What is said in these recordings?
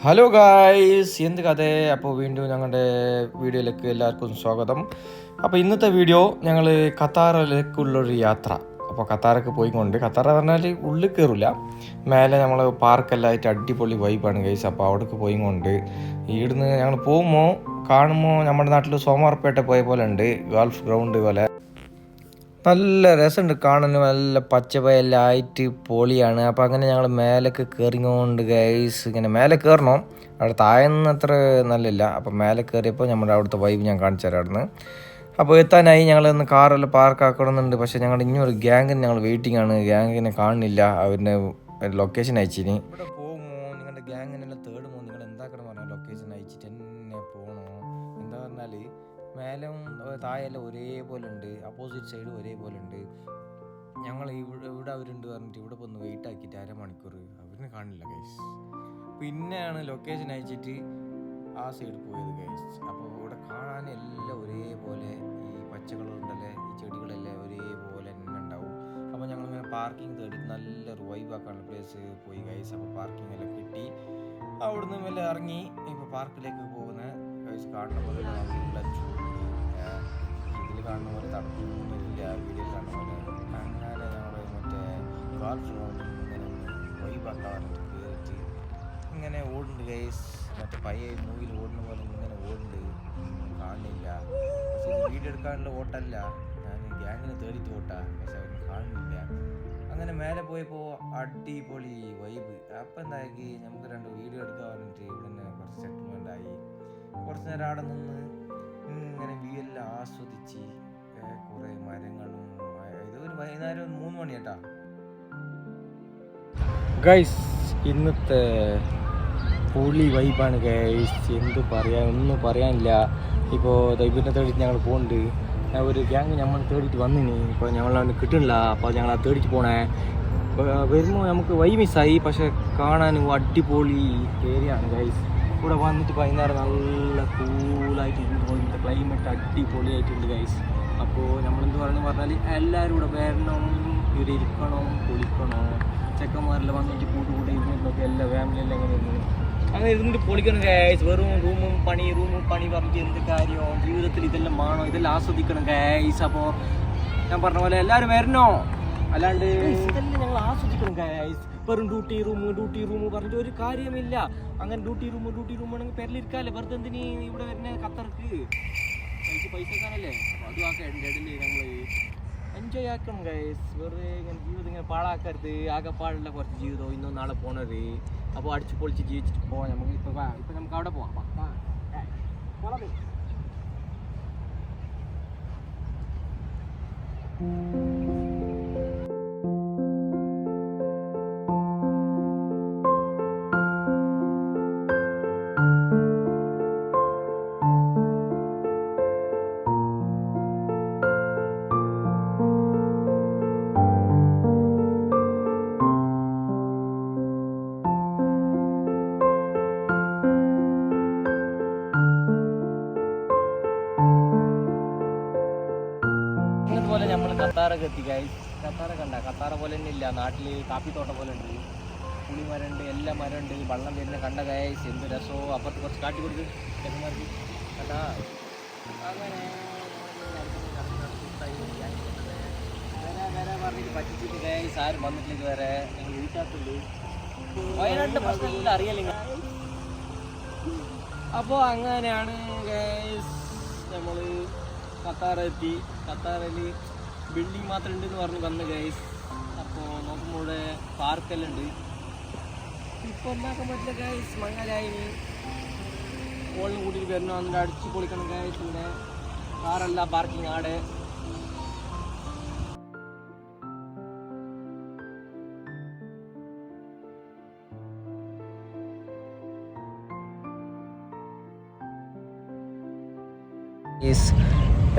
Hello guys, എന്ത് കഥ. അപ്പോൾ വീണ്ടും ഞങ്ങളുടെ വീഡിയോയിലേക്ക് എല്ലാവർക്കും സ്വാഗതം. അപ്പോൾ ഇന്നത്തെ വീഡിയോ ഞങ്ങൾ ഖത്താറിലേക്കുള്ളൊരു യാത്ര. അപ്പോൾ ഖത്താറൊക്കെ പോയിക്കൊണ്ട്, ഖത്താർ പറഞ്ഞാൽ ഉള്ളിൽ കയറില്ല, മേലെ നമ്മൾ പാർക്കെല്ലാം ആയിട്ട് അടിപൊളി വൈബാണ് ഗൈസ്. അപ്പോൾ അവിടേക്ക് പോയിക്കൊണ്ട് ഇവിടുന്ന് ഞങ്ങൾ പോകുമ്പോൾ കാണുമ്പോൾ നമ്മുടെ നാട്ടിൽ സോമാർപേട്ട പോയ പോലെ ഉണ്ട്, ഗോൾഫ് ഗ്രൗണ്ട് പോലെ നല്ല രസമുണ്ട് കാണാൻ. നല്ല പച്ചപ്പയെല്ലാം ആയിട്ട് പൊളിയാണ്. അപ്പോൾ അങ്ങനെ ഞങ്ങൾ മേലേക്ക് കയറിക്കൊണ്ട് ഗൈസ്, ഇങ്ങനെ മേലെ കയറണം, അവിടെ താഴെന്ന് അത്ര നല്ലില്ല. അപ്പോൾ മേലെ കയറിയപ്പോൾ നമ്മുടെ അവിടുത്തെ വൈബ് ഞാൻ കാണിച്ചു തരാം അവിടുന്ന്. അപ്പോൾ എത്താനായി, ഞങ്ങളൊന്ന് കാറെല്ലാം പാർക്കാക്കണമെന്നുണ്ട്. പക്ഷേ ഞങ്ങളുടെ ഇനിയൊരു ഗ്യാങ്ങിന് ഞങ്ങൾ വെയിറ്റിംഗ് ആണ്, ഗ്യാങ്ങിനെ കാണുന്നില്ല. അവരുടെ ലൊക്കേഷൻ അയച്ചിന്. ഇവിടെ പോകുമോ നിങ്ങളുടെ ഗ്യാങ്ങിനെല്ലാം തേടുമോ, നിങ്ങൾ എന്താക്കണം പറഞ്ഞാൽ ലൊക്കേഷൻ അയച്ചിട്ട് തന്നെ പോകണോ. എന്താ പറഞ്ഞാൽ മേലും താഴെല്ലാം ഒരേപോലെ ഉണ്ട്, അപ്പോസിറ്റ് സൈഡ് ഒരേപോലെ ഉണ്ട്. ഞങ്ങൾ ഇവിടെ അവരുണ്ട് പറഞ്ഞിട്ട് ഇവിടെ ഒന്ന് വെയിറ്റ് ആക്കിയിട്ട് അരമണിക്കൂർ അവരിനെ കാണില്ല ഗൈസ്. പിന്നെയാണ് ലൊക്കേഷൻ അയച്ചിട്ട് ആ സൈഡ് പോയത് ഗൈസ്. അപ്പോൾ ഇവിടെ കാണാൻ എല്ലാം ഒരേപോലെ, ഈ പച്ച കളറുണ്ടല്ലേ, ഈ ചെടികളെല്ലാം ഒരേപോലെ തന്നെ ഉണ്ടാവും. അപ്പോൾ ഞങ്ങളിങ്ങനെ പാർക്കിംഗ് തേടി നല്ലൊരു വൈബാക്കാനുള്ള പ്ലേസ് പോയി ഗൈസ്. അപ്പോൾ പാർക്കിംഗ് എല്ലാം കിട്ടി, അവിടുന്ന് മെല്ലെ ഇറങ്ങി ഇപ്പോൾ പാർക്കിലേക്ക് പോകുന്ന ഗൈസ്. കാണുന്ന പോലെ നല്ല ചൂട്, ഇതിൽ കാണുന്ന പോലെ തണുപ്പില്ല, വീഡിയോയിൽ കാണുന്ന പോലെ. അങ്ങനെ ഞങ്ങൾ മറ്റേ ഗോൾഫ് ഗ്രൗണ്ടിൽ ഇങ്ങനെ ഒന്ന് വൈബാക്കാറുണ്ട് കയറിയിട്ട് ഇങ്ങനെ ഓടുന്നുണ്ട് ഗൈസ്. മറ്റേ പയ്യ മൂവിയിൽ ഓടുന്ന പോലെ ഇങ്ങനെ ഓടുന്നുണ്ട്, കാണുന്നില്ല. പക്ഷേ ഇത് വീഡിയോ എടുക്കാനുള്ള ഓട്ടല്ല, ഞാൻ ഗ്യാങ്ങിന് തേടിയിട്ട് ഓട്ടാ, പക്ഷെ അവർക്ക് കാണുന്നില്ല. അങ്ങനെ മേലെ പോയപ്പോൾ അടിപൊളി വൈബ്. അപ്പം എന്താക്കി നമുക്ക് രണ്ട് വീഡിയോ എടുക്കാൻ പറഞ്ഞിട്ട് ഇവിടെ നിന്ന് കുറച്ച് സെറ്റിൽമെൻ്റ് ആയി. കുറച്ച് നേരം അവിടെ നിന്ന് ഇങ്ങനെ വ്യൂ എല്ലാം ആസ്വദിച്ച്, കുറേ മരങ്ങളും. ഇത് ഒരു വൈകുന്നേരം 3 മണി കേട്ടാ ഗൈസ്. ഇന്നത്തെ പൊളി വൈബാണ് ഗൈസ്, എന്ത് പറയാൻ, ഒന്നും പറയാനില്ല. ഇപ്പോൾ ദൈവത്തിനെ തേടിയിട്ട് ഞങ്ങൾ പോകുന്നുണ്ട്. ഒരു ഗ്യാങ് നമ്മൾ തേടിയിട്ട് വന്നിന്, ഇപ്പോൾ ഞങ്ങളവന് കിട്ടണില്ല. അപ്പോൾ ഞങ്ങൾ ആ തേടിയിട്ട് പോണേ. വരുമ്പോൾ നമുക്ക് വൈ മിസ്സായി, പക്ഷെ കാണാൻ അടിപൊളി ഏരിയ ആണ് ഗൈസ്. ഇവിടെ വന്നിട്ട് വൈകുന്നേരം നല്ല കൂളായിട്ട് ഇവിടുത്തെ ക്ലൈമറ്റ് അടിപൊളിയായിട്ടുണ്ട് ഗൈസ്. അപ്പോൾ നമ്മളെന്ത് പറഞ്ഞാൽ എല്ലാവരും ഇവിടെ വരണം, ഇവിടെ ഇരിക്കണം, കുളിക്കണം. ചെക്കന്മാരെല്ലാം വന്നിട്ട് കൂട്ടുകൂടെ ഇരുന്നിട്ടൊക്കെ എല്ലാ ഫാമിലിയെല്ലാം അങ്ങനെ ഇരുന്നിട്ട് പൊളിക്കണം ഗൈസ്. വെറും റൂമും പണി പറഞ്ഞിട്ട് എന്ത് കാര്യമോ, ജീവിതത്തിൽ ഇതെല്ലാം വേണോ, ഇതെല്ലാം ആസ്വദിക്കണം ഗൈസ്. അപ്പോൾ ഞാൻ പറഞ്ഞ പോലെ എല്ലാവരും വരണോ, അല്ലാണ്ട് ഇതെല്ലാം ഞങ്ങൾ ആസ്വദിക്കണം ഗൈസ്. വെറും ഡ്യൂട്ടി റൂം പറഞ്ഞിട്ട് ഒരു കാര്യമില്ല. അങ്ങനെ ഡ്യൂട്ടി റൂം ആണെങ്കിൽ പേരിലിരിക്കാല്ലേ, വെറുതെ എന്തിന് ഇവിടെ വരുന്ന ഖത്തർക്ക് പൈസ വെക്കാനല്ലേ. അപ്പോൾ അതും ആക്കാം, എൻ്റെ ഇടയിൽ ഞങ്ങൾ എൻജോയ് ആക്കണം ഗൈസ്. വെറുതെ ഇങ്ങനെ ജീവിതം ഇങ്ങനെ പാഴാക്കരുത്, ആകെപ്പാടുള്ള കുറച്ച് ജീവിതം, ഇന്നും നാളെ പോണത്. അപ്പോൾ അടിച്ച് പൊളിച്ച് ജീവിച്ചിട്ട് പോവാം. നമുക്ക് ഇപ്പം നമുക്ക് അവിടെ പോവാം. പോലെ നമ്മൾ ഖത്താറൊക്കെ എത്തി ഗൈസ്. ഖത്താറ കണ്ട, ഖത്താറ പോലെ തന്നെ ഇല്ല, നാട്ടിൽ കാപ്പിത്തോട്ടം പോലെ ഉണ്ട്, പുളിമരമുണ്ട്, എല്ലാ മരമുണ്ട്, വെള്ളം വരുന്ന കണ്ട ഗൈസ്. എന്ത് രസമോ. അപ്പുറത്ത് കുറച്ച് കാട്ടി കൊടുത്ത് ചെക്കന്മാർക്ക് കണ്ടാ. അങ്ങനെ വരെ പറഞ്ഞിട്ട് പറ്റിച്ചിട്ട് ഗൈസ്, ആരും വന്നിട്ടില്ല വരെ. ഞങ്ങൾ വിളിക്കാത്തുണ്ട്, വയനാട്ടിലെ പ്രശ്നമില്ല, അറിയാലില്ല. അപ്പോൾ അങ്ങനെയാണ് ഗൈസ് നമ്മൾ ഖത്താറെത്തി. ഖത്താറിൽ ബിൽഡിങ് മാത്രം ഉണ്ടെന്ന് പറഞ്ഞ് വന്ന് ഗൈസ്. അപ്പോൾ നോക്കുമ്പോൾ ഇവിടെ പാർക്കെല്ലാം ഉണ്ട്. ഇപ്പോൾ ഉണ്ടാക്കാൻ പറ്റില്ല ഗൈസ്, മങ്ങലായിന് ഓളിനും കൂട്ടിയിട്ട് വരണം, എന്നിട്ട് അടിച്ച് പൊളിക്കണം ഗൈസ്. ഇവിടെ കാറല്ല പാർക്കിംഗ് ആടെ.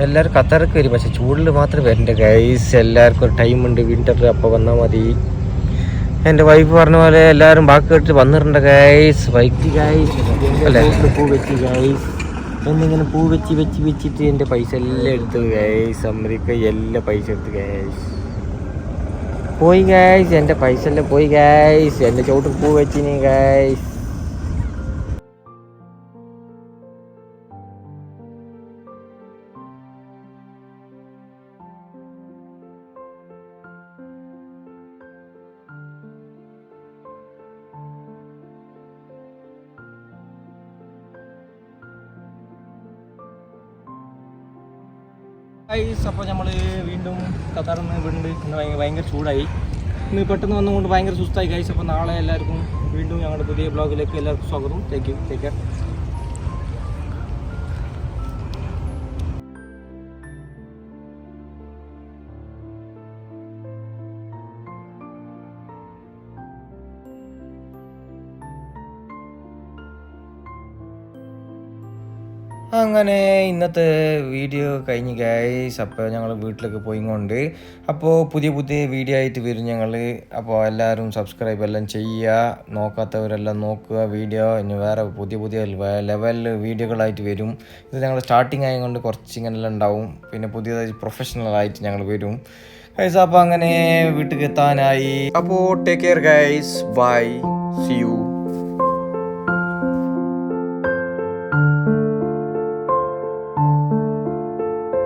എല്ലാവരും ഖത്തറൊക്കെ വരും, പക്ഷെ ചൂടിൽ മാത്രം വരണ്ട ഗൈസ്. എല്ലാവർക്കും ഒരു ടൈമുണ്ട്, വിൻ്റർ, അപ്പോൾ വന്നാൽ മതി. എൻ്റെ വൈഫ് പറഞ്ഞ പോലെ എല്ലാവരും ബാക്കി കേട്ടിട്ട് വന്നിട്ടുണ്ട് ഗൈസ്. വൈറ്റ് ഗൈസ് അല്ലേ, പൂ വെച്ച് ഗൈസ്, എന്നിങ്ങനെ പൂ വെച്ചിട്ട് എൻ്റെ പൈസ എല്ലാം എടുത്തു ഗൈസ്. അമേരിക്ക എല്ലാ പൈസ എടുത്ത് ഗൈസ്. പോയി ഗൈസ്, എൻ്റെ പൈസ എല്ലാം പോയി ഗൈസ്. എൻ്റെ ചോട്ടിൽ പൂ വെച്ചിനി ഗൈസ്. ഗൈസ്, അപ്പോൾ നമ്മൾ വീണ്ടും ഖത്തറിൽ നിന്ന് വീണ്ടും ഇന്ന് ഭയങ്കര ചൂടായി. ഇന്ന് പെട്ടെന്ന് വന്നുകൊണ്ട് ഭയങ്കര സുസ്തായി ഗൈസ്. അപ്പോൾ നാളെ എല്ലാവർക്കും വീണ്ടും ഞങ്ങളുടെ പുതിയ ബ്ലോഗിലേക്ക് എല്ലാവർക്കും സ്വാഗതം. Thank you, take care. അങ്ങനെ ഇന്നത്തെ വീഡിയോ കഴിഞ്ഞ് ഗൈസ്. അപ്പോൾ ഞങ്ങൾ വീട്ടിലേക്ക് പോയിക്കൊണ്ട് അപ്പോൾ പുതിയ വീഡിയോ ആയിട്ട് വരും ഞങ്ങൾ. അപ്പോൾ എല്ലാവരും സബ്സ്ക്രൈബ് എല്ലാം ചെയ്യുക, നോക്കാത്തവരെല്ലാം നോക്കുക വീഡിയോ. ഇനി വേറെ പുതിയ ലെവൽ വീഡിയോകളായിട്ട് വരും. ഇത് ഞങ്ങൾ സ്റ്റാർട്ടിങ് ആയതുകൊണ്ട് കുറച്ച് ഇങ്ങനെല്ലാം ഉണ്ടാവും. പിന്നെ പുതിയതായി പ്രൊഫഷണലായിട്ട് ഞങ്ങൾ വരും ഗൈസ്. അപ്പോൾ അങ്ങനെ വീട്ടിൽ എത്താനായി. അപ്പോൾ take care guys, bye, see U.